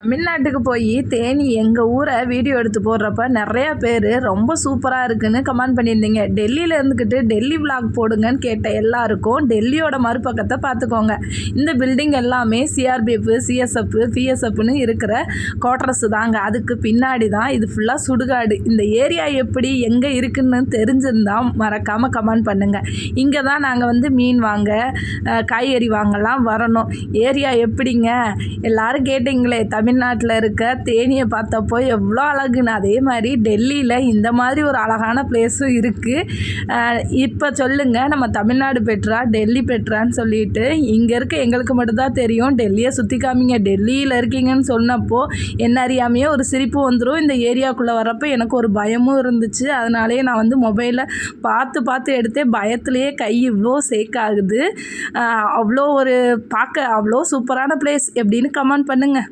தமிழ்நாட்டுக்கு போய் தேனி எங்கள் ஊரை வீடியோ எடுத்து போடுறப்ப நிறையா பேர் ரொம்ப சூப்பராக இருக்குன்னு கமெண்ட் பண்ணியிருந்தீங்க. டெல்லியில் இருந்துக்கிட்டு டெல்லி விளாக் போடுங்கன்னு கேட்ட எல்லாருக்கும் டெல்லியோட மறுபக்கத்தை பார்த்துக்கோங்க. இந்த பில்டிங் எல்லாமே சிஆர்பிஎஃப், சிஎஸ்எஃப், பிஎஸ்எஃப்னு இருக்கிற குவார்டர்ஸ் தாங்க. அதுக்கு பின்னாடி தான் இது ஃபுல்லாக சுடுகாடு. இந்த ஏரியா எப்படி எங்கே இருக்குன்னு தெரிஞ்சிருந்தால் மறக்காமல் கமெண்ட் பண்ணுங்கள். இங்கே தான் நாங்கள் மீன் வாங்க, காய்கறி வாங்கலாம் வரணும். ஏரியா எப்படிங்க எல்லாரும் கேட்டிங்களே, தமிழ்நாட்டில் இருக்க தேனியை பார்த்தப்போ எவ்வளோ அழகுன்னு, அதே மாதிரி டெல்லியில் இந்த மாதிரி ஒரு அழகான பிளேஸும் இருக்குது. இப்போ சொல்லுங்கள், நம்ம தமிழ்நாடு பெட்ரா டெல்லி பெட்ரான்னு சொல்லிட்டு இங்கே இருக்க எங்களுக்கு மட்டும்தான் தெரியும். டெல்லியை சுற்றி காமிங்க, டெல்லியில் இருக்கீங்கன்னு சொன்னப்போ என்ன அறியாமையே ஒரு சிரிப்பு வந்துடும். இந்த ஏரியாவுக்குள்ளே வரப்போ எனக்கு ஒரு பயமும் இருந்துச்சு. அதனாலேயே நான் மொபைலில் பார்த்து எடுத்தேன். பயத்துலேயே கை இவ்வளோ சேக் ஆகுது. அவ்வளோ ஒரு பார்க்க அவ்வளோ சூப்பரான பிளேஸ் எப்படின்னு கமெண்ட் பண்ணுங்கள்.